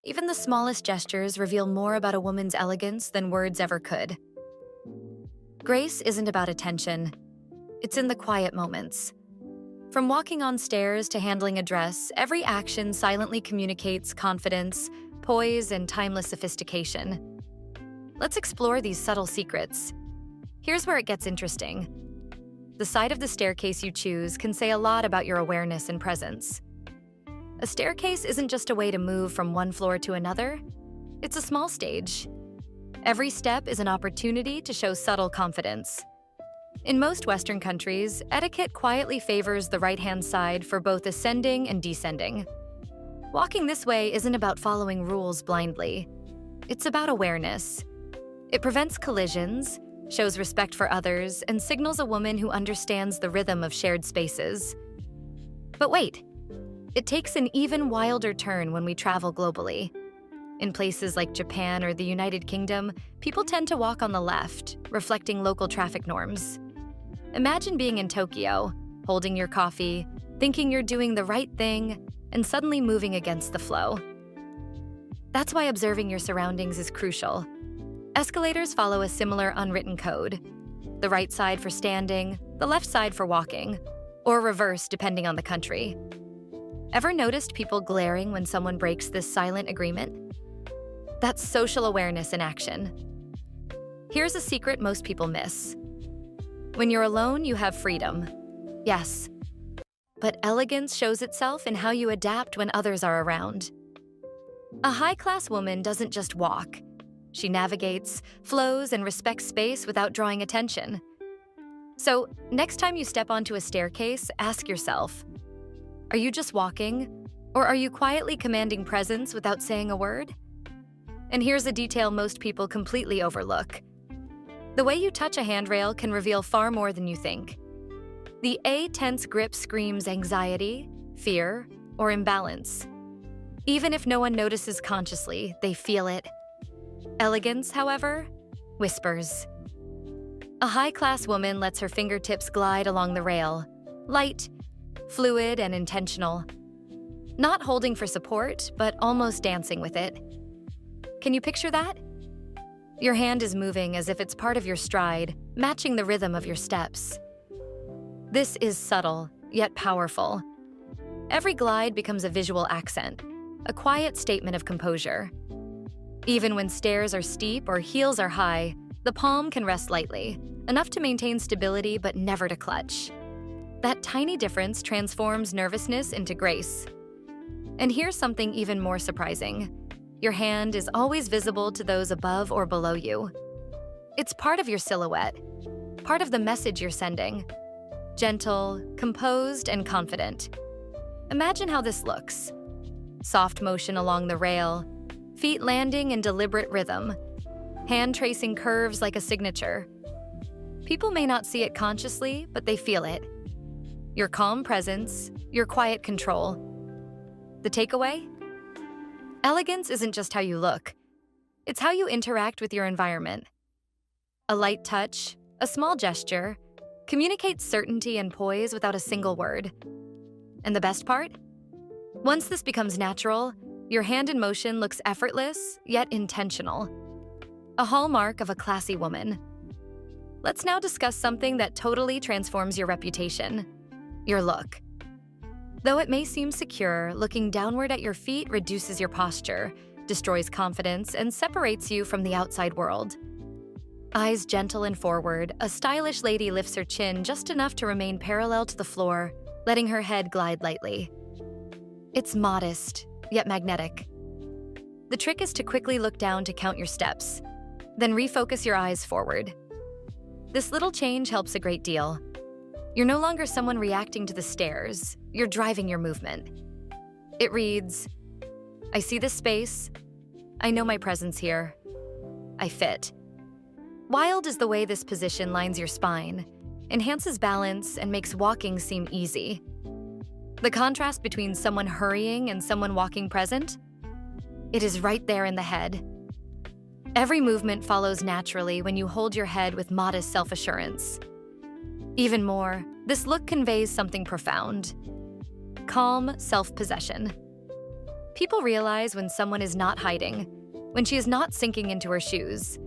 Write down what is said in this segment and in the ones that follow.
Even the smallest gestures reveal more about a woman's elegance than words ever could. Grace isn't about attention. It's in the quiet moments. From walking on stairs to handling a dress, every action silently communicates confidence, poise, and timeless sophistication. Let's explore these subtle secrets. Here's where it gets interesting. The side of the staircase you choose can say a lot about your awareness and presence. A staircase isn't just a way to move from one floor to another. It's a small stage. Every step is an opportunity to show subtle confidence. In most Western countries, etiquette quietly favors the right-hand side for both ascending and descending. Walking this way isn't about following rules blindly. It's about awareness. It prevents collisions, shows respect for others, and signals a woman who understands the rhythm of shared spaces. But wait, it takes an even wilder turn when we travel globally. In places like Japan or the United Kingdom, people tend to walk on the left, reflecting local traffic norms. Imagine being in Tokyo, holding your coffee, thinking you're doing the right thing, and suddenly moving against the flow. That's why observing your surroundings is crucial. Escalators follow a similar unwritten code. The right side for standing, the left side for walking, or reverse depending on the country. Ever noticed people glaring when someone breaks this silent agreement? That's social awareness in action. Here's a secret most people miss. When you're alone, you have freedom. Yes. But elegance shows itself in how you adapt when others are around. A high-class woman doesn't just walk. She navigates, flows, and respects space without drawing attention. So, next time you step onto a staircase, ask yourself, are you just walking, or are you quietly commanding presence without saying a word? And here's a detail most people completely overlook. The way you touch a handrail can reveal far more than you think. The tense grip screams anxiety, fear, or imbalance. Even if no one notices consciously, they feel it. Elegance, however, whispers. A high-class woman lets her fingertips glide along the rail, light, fluid, and intentional. Not holding for support, but almost dancing with it. Can you picture that? Your hand is moving as if it's part of your stride, matching the rhythm of your steps. This is subtle, yet powerful. Every glide becomes a visual accent, a quiet statement of composure. Even when stairs are steep or heels are high, the palm can rest lightly, enough to maintain stability but never to clutch. That tiny difference transforms nervousness into grace. And here's something even more surprising. Your hand is always visible to those above or below you. It's part of your silhouette, part of the message you're sending. Gentle, composed, and confident. Imagine how this looks. Soft motion along the rail, feet landing in deliberate rhythm, hand tracing curves like a signature. People may not see it consciously, but they feel it. Your calm presence, your quiet control. The takeaway? Elegance isn't just how you look. It's how you interact with your environment. A light touch, a small gesture, communicates certainty and poise without a single word. And the best part? Once this becomes natural, your hand in motion looks effortless, yet intentional. A hallmark of a classy woman. Let's now discuss something that totally transforms your reputation: your look. Though it may seem secure, looking downward at your feet reduces your posture, destroys confidence, and separates you from the outside world. Eyes gentle and forward, a stylish lady lifts her chin just enough to remain parallel to the floor, letting her head glide lightly. It's modest, yet magnetic. The trick is to quickly look down to count your steps, then refocus your eyes forward. This little change helps a great deal. You're no longer someone reacting to the stairs, you're driving your movement. It reads, I see this space, I know my presence here, I fit. Wild is the way this position lines your spine, enhances balance, and makes walking seem easy. The contrast between someone hurrying and someone walking present? It is right there in the head. Every movement follows naturally when you hold your head with modest self-assurance. Even more, this look conveys something profound. Calm self-possession. People realize when someone is not hiding, when she is not sinking into her shoes.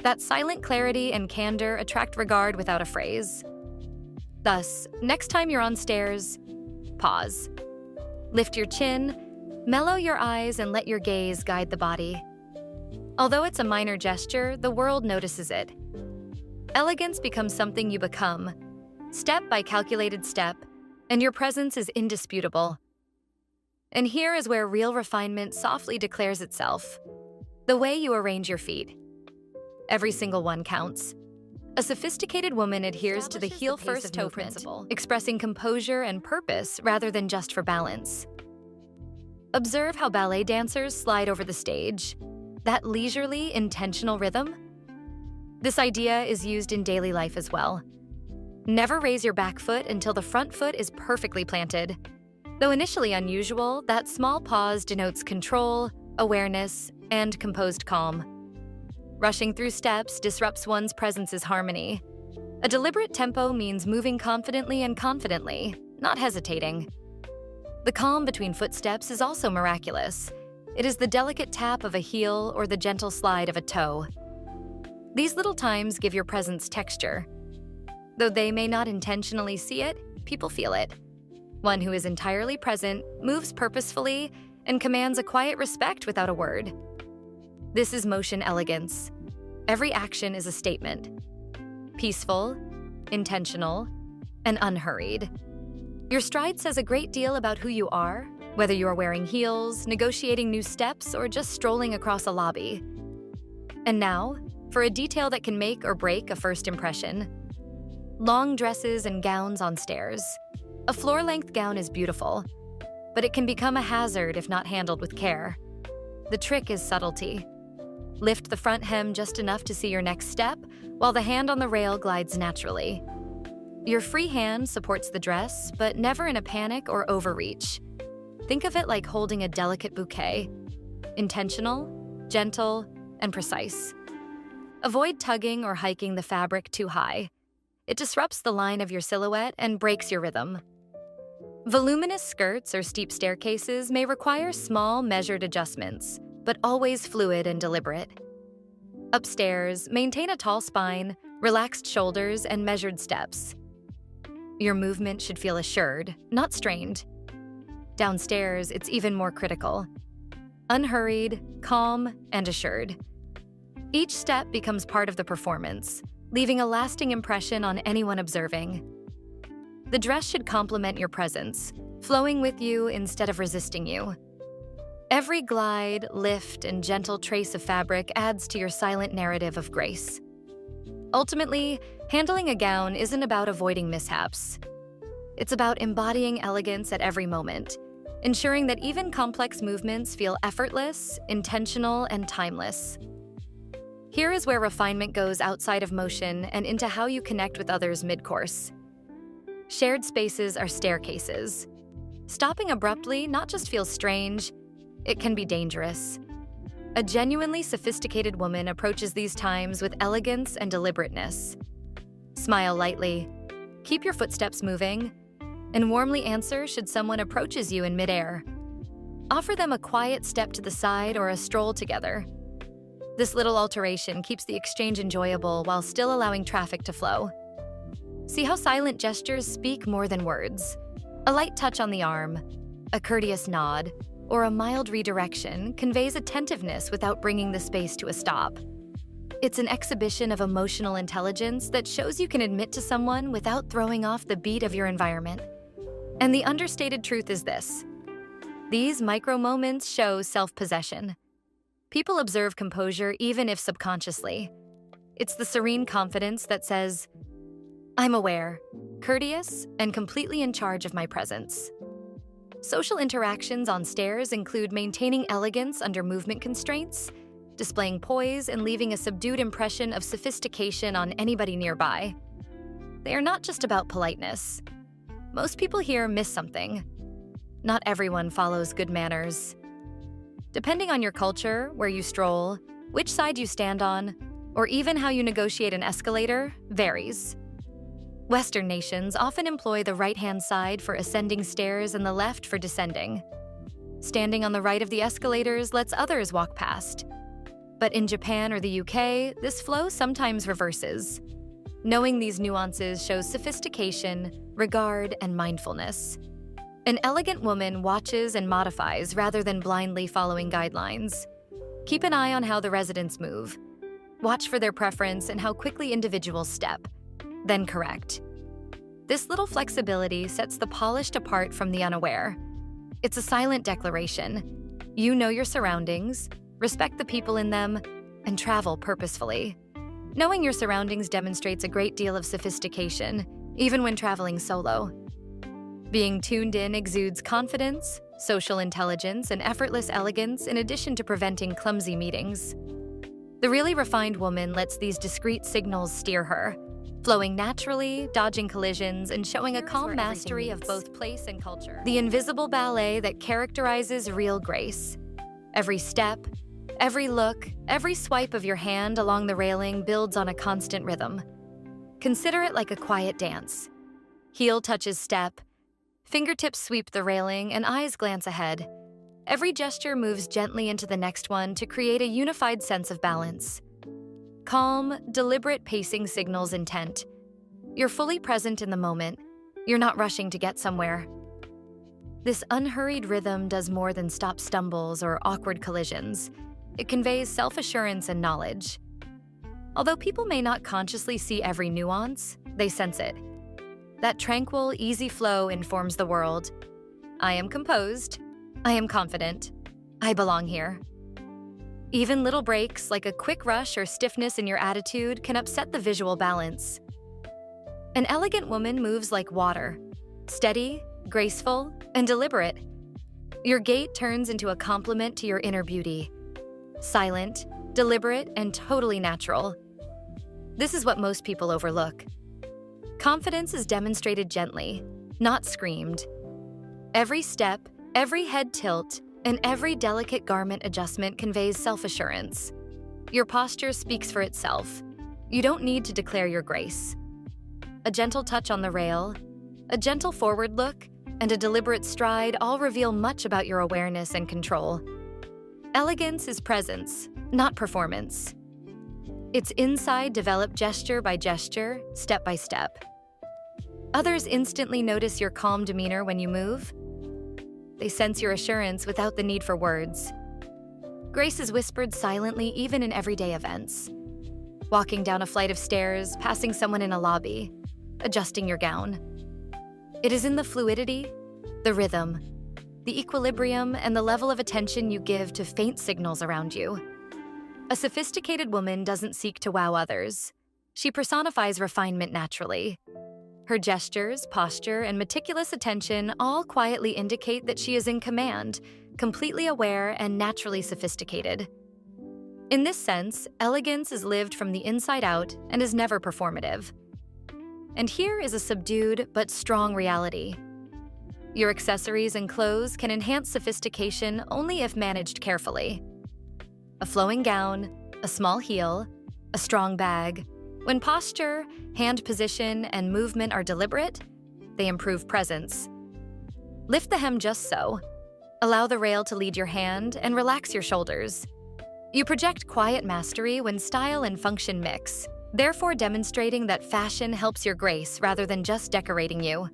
That silent clarity and candor attract regard without a phrase. Thus, next time you're on stairs, pause. Lift your chin, mellow your eyes, and let your gaze guide the body. Although it's a minor gesture, the world notices it. Elegance becomes something you become, step by calculated step, and your presence is indisputable. And here is where real refinement softly declares itself. The way you arrange your feet. Every single one counts. A sophisticated woman adheres to the heel-first toe principle, expressing composure and purpose rather than just for balance. Observe how ballet dancers slide over the stage. That leisurely, intentional rhythm? This idea is used in daily life as well. Never raise your back foot until the front foot is perfectly planted. Though initially unusual, that small pause denotes control, awareness, and composed calm. Rushing through steps disrupts one's presence's harmony. A deliberate tempo means moving confidently and confidently, not hesitating. The calm between footsteps is also miraculous. It is the delicate tap of a heel or the gentle slide of a toe. These little times give your presence texture. Though they may not intentionally see it, people feel it. One who is entirely present, moves purposefully, and commands a quiet respect without a word. This is motion elegance. Every action is a statement. Peaceful, intentional, and unhurried. Your stride says a great deal about who you are, whether you are wearing heels, negotiating new steps, or just strolling across a lobby. And now, for a detail that can make or break a first impression. Long dresses and gowns on stairs. A floor-length gown is beautiful, but it can become a hazard if not handled with care. The trick is subtlety. Lift the front hem just enough to see your next step, while the hand on the rail glides naturally. Your free hand supports the dress, but never in a panic or overreach. Think of it like holding a delicate bouquet. Intentional, gentle, and precise. Avoid tugging or hiking the fabric too high. It disrupts the line of your silhouette and breaks your rhythm. Voluminous skirts or steep staircases may require small, measured adjustments, but always fluid and deliberate. Upstairs, maintain a tall spine, relaxed shoulders, and measured steps. Your movement should feel assured, not strained. Downstairs, it's even more critical. Unhurried, calm, and assured. Each step becomes part of the performance, leaving a lasting impression on anyone observing. The dress should complement your presence, flowing with you instead of resisting you. Every glide, lift, and gentle trace of fabric adds to your silent narrative of grace. Ultimately, handling a gown isn't about avoiding mishaps. It's about embodying elegance at every moment, ensuring that even complex movements feel effortless, intentional, and timeless. Here is where refinement goes outside of motion and into how you connect with others mid-course. Shared spaces are staircases. Stopping abruptly not just feels strange, it can be dangerous. A genuinely sophisticated woman approaches these times with elegance and deliberateness. Smile lightly, keep your footsteps moving, and warmly answer should someone approaches you in midair. Offer them a quiet step to the side or a stroll together. This little alteration keeps the exchange enjoyable while still allowing traffic to flow. See how silent gestures speak more than words. A light touch on the arm, a courteous nod, or a mild redirection conveys attentiveness without bringing the space to a stop. It's an exhibition of emotional intelligence that shows you can admit to someone without throwing off the beat of your environment. And the understated truth is this: these micro moments show self-possession. People observe composure even if subconsciously. It's the serene confidence that says, I'm aware, courteous, and completely in charge of my presence. Social interactions on stairs include maintaining elegance under movement constraints, displaying poise, and leaving a subdued impression of sophistication on anybody nearby. They are not just about politeness. Most people here miss something. Not everyone follows good manners. Depending on your culture, where you stroll, which side you stand on, or even how you negotiate an escalator, varies. Western nations often employ the right-hand side for ascending stairs and the left for descending. Standing on the right of the escalators lets others walk past. But in Japan or the UK, this flow sometimes reverses. Knowing these nuances shows sophistication, regard, and mindfulness. An elegant woman watches and modifies rather than blindly following guidelines. Keep an eye on how the residents move. Watch for their preference and how quickly individuals step. Then correct. This little flexibility sets the polished apart from the unaware. It's a silent declaration. You know your surroundings, respect the people in them, and travel purposefully. Knowing your surroundings demonstrates a great deal of sophistication, even when traveling solo. Being tuned in exudes confidence, social intelligence, and effortless elegance in addition to preventing clumsy meetings. The really refined woman lets these discreet signals steer her, flowing naturally, dodging collisions, and showing a calm mastery of both place and culture. The invisible ballet that characterizes real grace. Every step, every look, every swipe of your hand along the railing builds on a constant rhythm. Consider it like a quiet dance. Heel touches step, fingertips sweep the railing, and eyes glance ahead. Every gesture moves gently into the next one to create a unified sense of balance. Calm, deliberate pacing signals intent. You're fully present in the moment. You're not rushing to get somewhere. This unhurried rhythm does more than stop stumbles or awkward collisions. It conveys self-assurance and knowledge. Although people may not consciously see every nuance, they sense it. That tranquil, easy flow informs the world. I am composed. I am confident. I belong here. Even little breaks, like a quick rush or stiffness in your attitude, can upset the visual balance. An elegant woman moves like water, steady, graceful, and deliberate. Your gait turns into a complement to your inner beauty. Silent, deliberate, and totally natural. This is what most people overlook. Confidence is demonstrated gently, not screamed. Every step, every head tilt, and every delicate garment adjustment conveys self-assurance. Your posture speaks for itself. You don't need to declare your grace. A gentle touch on the rail, a gentle forward look, and a deliberate stride all reveal much about your awareness and control. Elegance is presence, not performance. It's inside developed gesture by gesture, step by step. Others instantly notice your calm demeanor when you move. They sense your assurance without the need for words. Grace is whispered silently even in everyday events. Walking down a flight of stairs, passing someone in a lobby, adjusting your gown. It is in the fluidity, the rhythm, the equilibrium, and the level of attention you give to faint signals around you. A sophisticated woman doesn't seek to wow others. She personifies refinement naturally. Her gestures, posture, and meticulous attention all quietly indicate that she is in command, completely aware, and naturally sophisticated. In this sense, elegance is lived from the inside out and is never performative. And here is a subdued but strong reality. Your accessories and clothes can enhance sophistication only if managed carefully. A flowing gown, a small heel, a strong bag. When posture, hand position, and movement are deliberate, they improve presence. Lift the hem just so. Allow the rail to lead your hand and relax your shoulders. You project quiet mastery when style and function mix, therefore demonstrating that fashion helps your grace rather than just decorating you.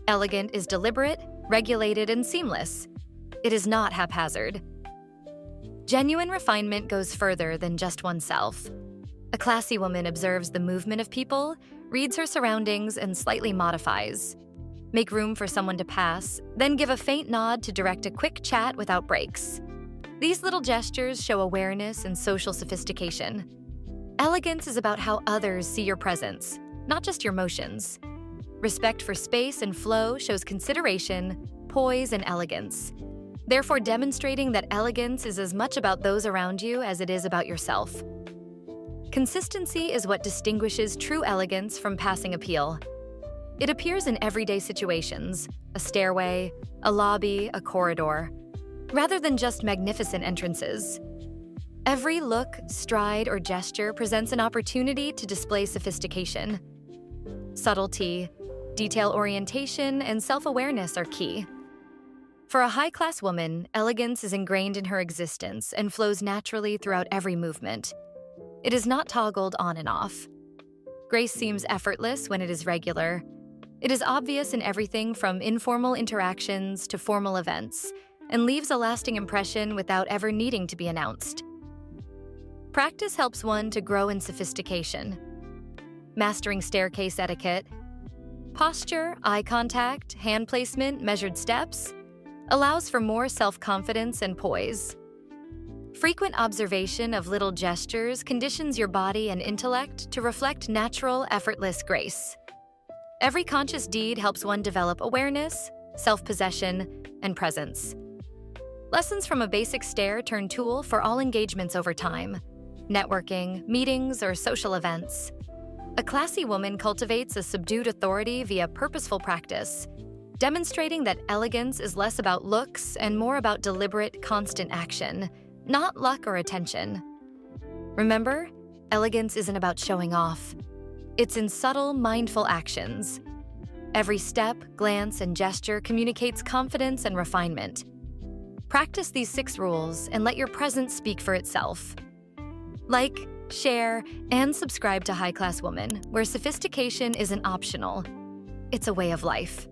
Elegant is deliberate, regulated, and seamless. It is not haphazard. Genuine refinement goes further than just oneself. A classy woman observes the movement of people, reads her surroundings, and slightly modifies. Make room for someone to pass, then give a faint nod to direct a quick chat without breaks. These little gestures show awareness and social sophistication. Elegance is about how others see your presence, not just your motions. Respect for space and flow shows consideration, poise, and elegance, therefore demonstrating that elegance is as much about those around you as it is about yourself. Consistency is what distinguishes true elegance from passing appeal. It appears in everyday situations, a stairway, a lobby, a corridor, rather than just magnificent entrances. Every look, stride, or gesture presents an opportunity to display sophistication. Subtlety, detail orientation, and self-awareness are key. For a high-class woman, elegance is ingrained in her existence and flows naturally throughout every movement. It is not toggled on and off. Grace seems effortless when it is regular. It is obvious in everything from informal interactions to formal events, and leaves a lasting impression without ever needing to be announced. Practice helps one to grow in sophistication. Mastering staircase etiquette, posture, eye contact, hand placement, measured steps, allows for more self-confidence and poise. Frequent observation of little gestures conditions your body and intellect to reflect natural, effortless grace. Every conscious deed helps one develop awareness, self-possession, and presence. Lessons from a basic stare turn tool for all engagements over time, networking, meetings, or social events. A classy woman cultivates a subdued authority via purposeful practice, demonstrating that elegance is less about looks and more about deliberate, constant action, not luck or attention. Remember, elegance isn't about showing off. It's in subtle, mindful actions. Every step, glance, and gesture communicates confidence and refinement. Practice these 6 rules and let your presence speak for itself. Like, share, and subscribe to High Class Woman, where sophistication isn't optional. It's a way of life.